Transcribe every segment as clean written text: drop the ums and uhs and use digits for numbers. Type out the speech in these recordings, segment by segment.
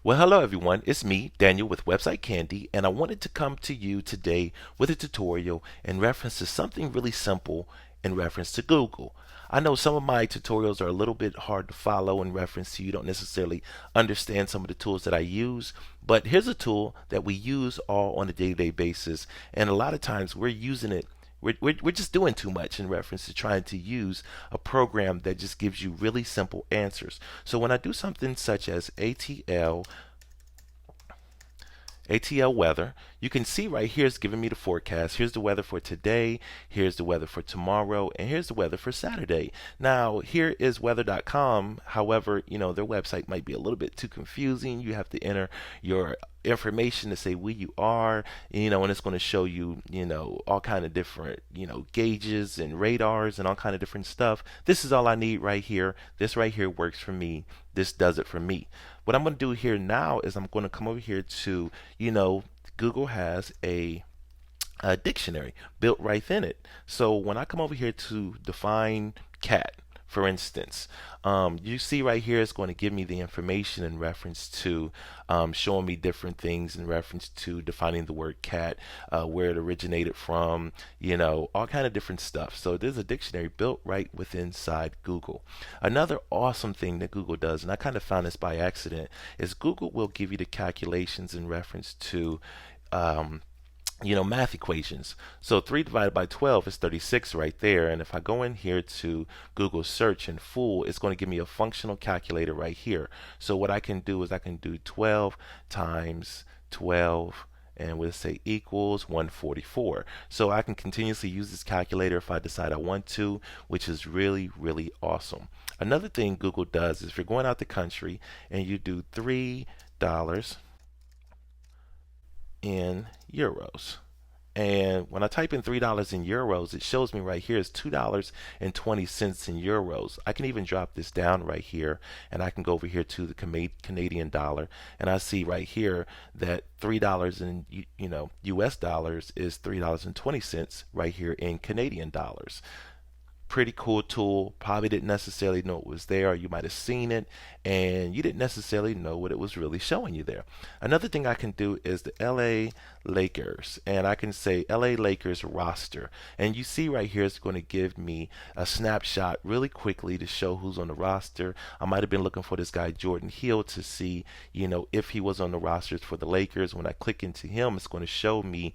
Well, hello everyone. It's me, Daniel with Website Candy, and I wanted to come to you today with a tutorial in reference to something really simple in reference to Google. I know some of my tutorials are a little bit hard to follow in reference to you don't necessarily understand some of the tools that I use, but here's a tool that we use all on a day-to-day basis, and a lot of times we're using it we're just doing too much in reference to trying to use a program that just gives you really simple answers. So when I do something such as ATL weather, you can see right here it's giving me the forecast. Here's the weather for today, here's the weather for tomorrow, and here's the weather for Saturday. Now, here is weather.com. However, their website might be a little bit too confusing. You have to enter your information to say where you are, and it's going to show you, all kind of different, gauges and radars and all kind of different stuff. This is all I need right here. This right here works for me. This does it for me. What I'm going to do here now is I'm going to come over here to, Google has a dictionary built right in it. So when I come over here to define cat, for instance, you see right here it's going to give me the information in reference to showing me different things in reference to defining the word cat, where it originated from, all kind of different stuff. So there's a dictionary built right within inside Google. Another awesome thing that Google does, and I kind of found this by accident, is Google will give you the calculations in reference to math equations. So 3 divided by 12 is 36 right there. And if I go in here to Google search in full, it's going to give me a functional calculator right here. So what I can do is I can do 12 times 12 and we'll say equals 144. So I can continuously use this calculator if I decide I want to, which is really, really awesome. Another thing Google does is if you're going out the country and you do $3 in euros. And when I type in $3 in euros, it shows me right here is $2.20 in euros. I can even drop this down right here and I can go over here to the Canadian dollar and I see right here that $3 in US dollars is $3.20 right here in Canadian dollars. Pretty cool tool. Probably didn't necessarily know it was there. You might have seen it and you didn't necessarily know what it was really showing you there. Another thing I can do is the LA Lakers, and I can say LA Lakers roster, and you see right here it's going to give me a snapshot really quickly to show who's on the roster. I might have been looking for this guy Jordan Hill to see if he was on the rosters for the Lakers. When I click into him, it's going to show me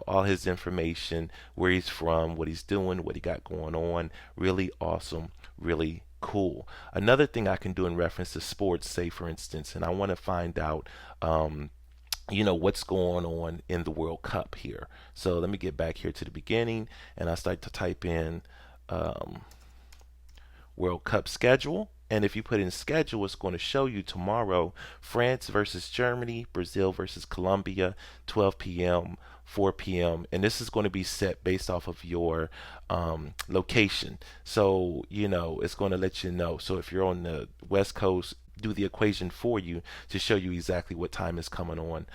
all his information, where he's from, what he's doing, what he got going on. Really awesome, really cool. Another thing I can do in reference to sports, say for instance, and I want to find out what's going on in the World Cup here. So let me get back here to the beginning and I start to type in World Cup schedule. And if you put in schedule, it's going to show you tomorrow France versus Germany, Brazil versus Colombia, 12 p.m., 4 p.m. And this is going to be set based off of your location. So, it's going to let you know. So if you're on the West Coast, do the equation for you to show you exactly what time is coming on.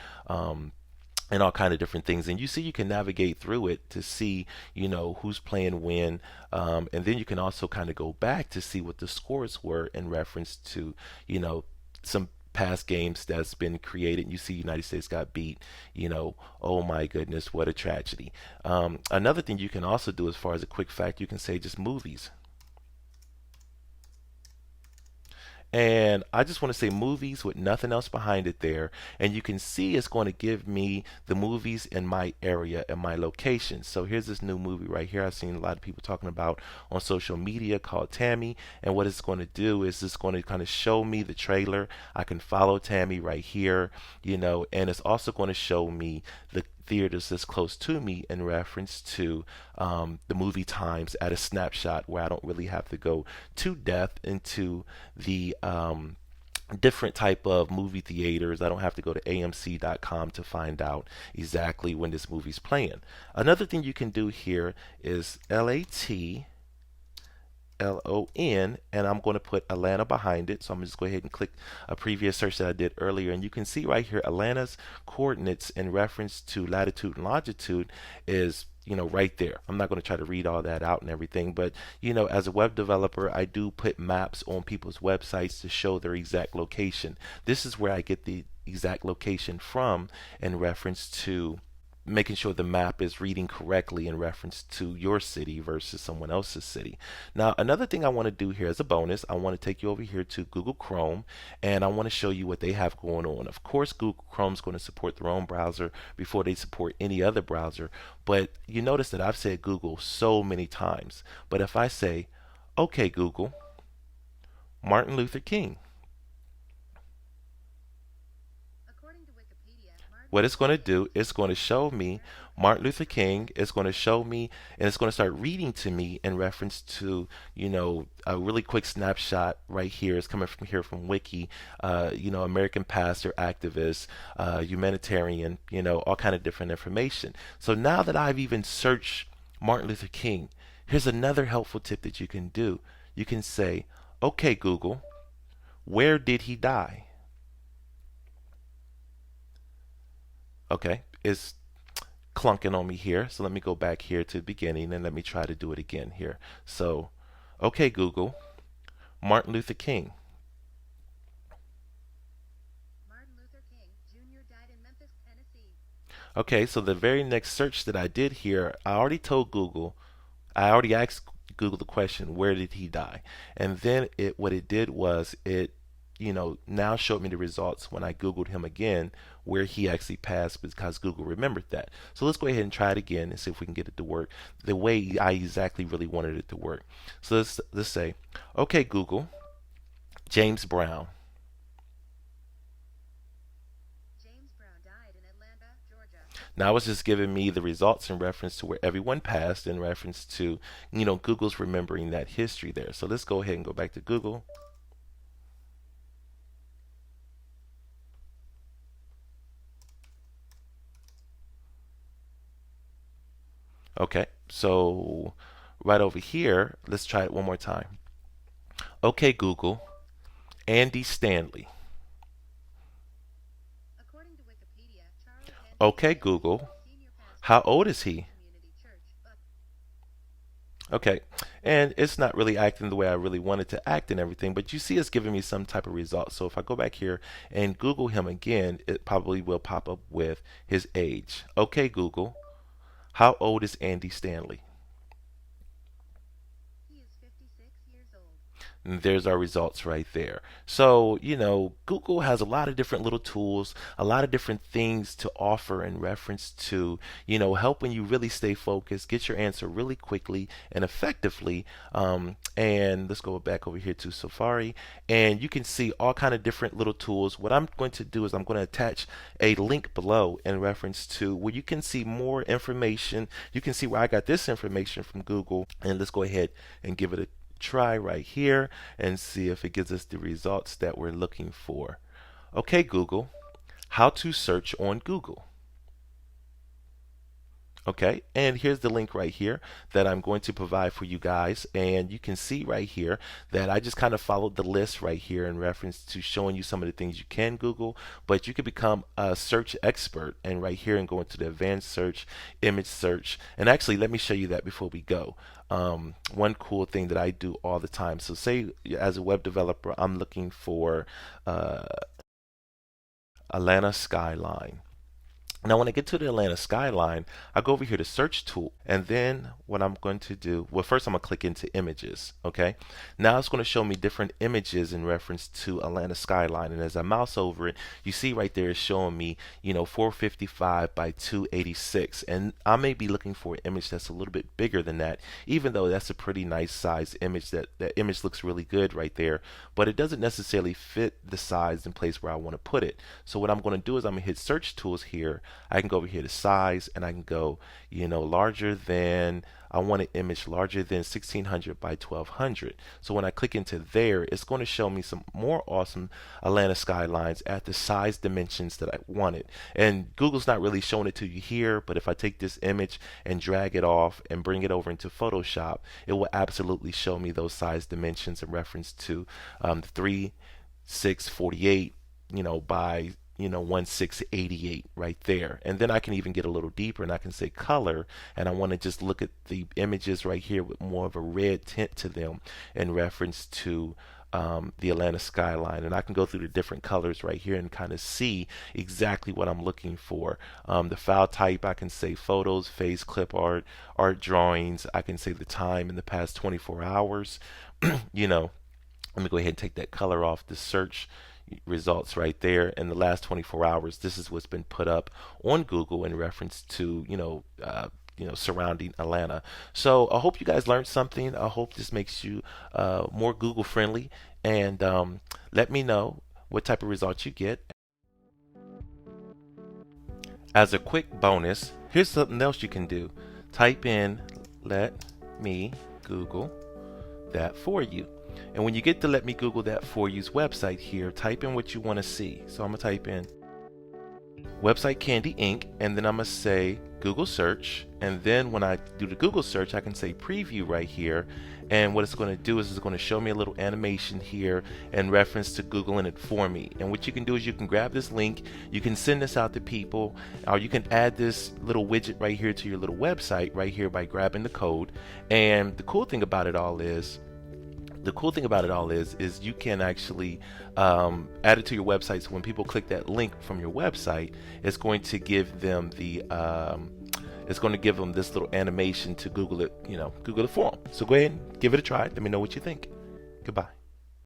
And all kind of different things, and you see you can navigate through it to see who's playing when, and then you can also kind of go back to see what the scores were in reference to some past games that's been created. You see United States got beat, oh my goodness, what a tragedy. Another thing you can also do as far as a quick fact, you can say just movies. And I just want to say movies with nothing else behind it there. And you can see it's going to give me the movies in my area and my location. So here's this new movie right here I've seen a lot of people talking about on social media called Tammy. And what it's going to do is it's going to kind of show me the trailer. I can follow Tammy right here, and it's also going to show me the theaters that's close to me in reference to the movie times at a snapshot where I don't really have to go to depth into the different type of movie theaters. I don't have to go to AMC.com to find out exactly when this movie's playing. Another thing you can do here is LATLON, and I'm going to put Atlanta behind it. So I'm just go ahead and click a previous search that I did earlier, and you can see right here Atlanta's coordinates in reference to latitude and longitude is right there. I'm not going to try to read all that out and everything, but as a web developer, I do put maps on people's websites to show their exact location. This is where I get the exact location from in reference to making sure the map is reading correctly in reference to your city versus someone else's city. Now, another thing I want to do here as a bonus, I want to take you over here to Google Chrome, and I want to show you what they have going on. Of course, Google Chrome is going to support their own browser before they support any other browser, but you notice that I've said Google so many times. But if I say, okay, Google, Martin Luther King, what it's going to do is going to show me Martin Luther King. It's going to show me, and it's going to start reading to me in reference to, a really quick snapshot right here. It's coming from here from Wiki, American pastor, activist, humanitarian, all kind of different information. So now that I've even searched Martin Luther King, here's another helpful tip that you can do. You can say, okay, Google, where did he die? Okay, it's clunking on me here. So let me go back here to the beginning and let me try to do it again here. So, okay, Google, Martin Luther King. Okay, so the very next search that I did here, I already asked Google the question, where did he die? And then what it did was now showed me the results when I Googled him again, where he actually passed because Google remembered that. So let's go ahead and try it again and see if we can get it to work the way I exactly really wanted it to work. So let's say, okay, Google, James Brown. Now it's just giving me the results in reference to where everyone passed in reference to, Google's remembering that history there. So let's go ahead and go back to Google. Okay, so right over here, let's try it one more time. Okay, Google, Andy Stanley. Okay, Google, how old is he? Okay, and it's not really acting the way I really wanted to act and everything, but you see it's giving me some type of result. So if I go back here and Google him again, it probably will pop up with his age. Okay, Google, how old is Andy Stanley? And there's our results right there. So, Google has a lot of different little tools, a lot of different things to offer in reference to, helping you really stay focused, get your answer really quickly and effectively. And let's go back over here to Safari, and you can see all kind of different little tools. What I'm going to do is I'm going to attach a link below in reference to where you can see more information. You can see where I got this information from Google, and let's go ahead and give it a try right here and see if it gives us the results that we're looking for. Okay, Google, how to search on Google. Okay, and here's the link right here that I'm going to provide for you guys, and you can see right here that I just kind of followed the list right here in reference to showing you some of the things you can Google, but you can become a search expert and right here and go into the advanced search, image search, and actually let me show you that before we go. One cool thing that I do all the time, so say as a web developer I'm looking for Atlanta skyline. Now, when I get to the Atlanta skyline, I go over here to search tool, and then what I'm going to do, well, first I'm going to click into images. Okay, now it's going to show me different images in reference to Atlanta skyline, and as I mouse over it, you see right there it's showing me 455 by 286, and I may be looking for an image that's a little bit bigger than that, even though that's a pretty nice size image. That image looks really good right there, but it doesn't necessarily fit the size and place where I want to put it. So what I'm going to do is I'm going to hit search tools here. I can go over here to size, and I can go, larger than, I want an image larger than 1600 by 1200. So when I click into there, it's going to show me some more awesome Atlanta skylines at the size dimensions that I wanted. And Google's not really showing it to you here, but if I take this image and drag it off and bring it over into Photoshop, it will absolutely show me those size dimensions in reference to 3, 6, 48, by 1688 right there. And then I can even get a little deeper and I can say color, and I want to just look at the images right here with more of a red tint to them in reference to the Atlanta skyline. And I can go through the different colors right here and kind of see exactly what I'm looking for. The file type, I can say photos, face, clip art, art drawings. I can say the time in the past 24 hours. you know Let me go ahead and take that color off the search results right there. In the last 24 hours, this is what's been put up on Google in reference to, surrounding Atlanta. So I hope you guys learned something. I hope this makes you more Google friendly. And let me know what type of results you get. As a quick bonus, here's something else you can do. Type in "let me Google that for you." And when you get to "Let Me Google That For You's" website here, type in what you want to see. So I'm going to type in Website Candy Inc. and then I'm going to say Google search. And then when I do the Google search, I can say preview right here. And what it's going to do is it's going to show me a little animation here in reference to Googling it for me. And what you can do is you can grab this link, you can send this out to people, or you can add this little widget right here to your little website right here by grabbing the code. And the cool thing about it all is you can actually add it to your website. So when people click that link from your website, it's going to give them this little animation to Google it, Google it for them. So go ahead and give it a try. Let me know what you think. Goodbye.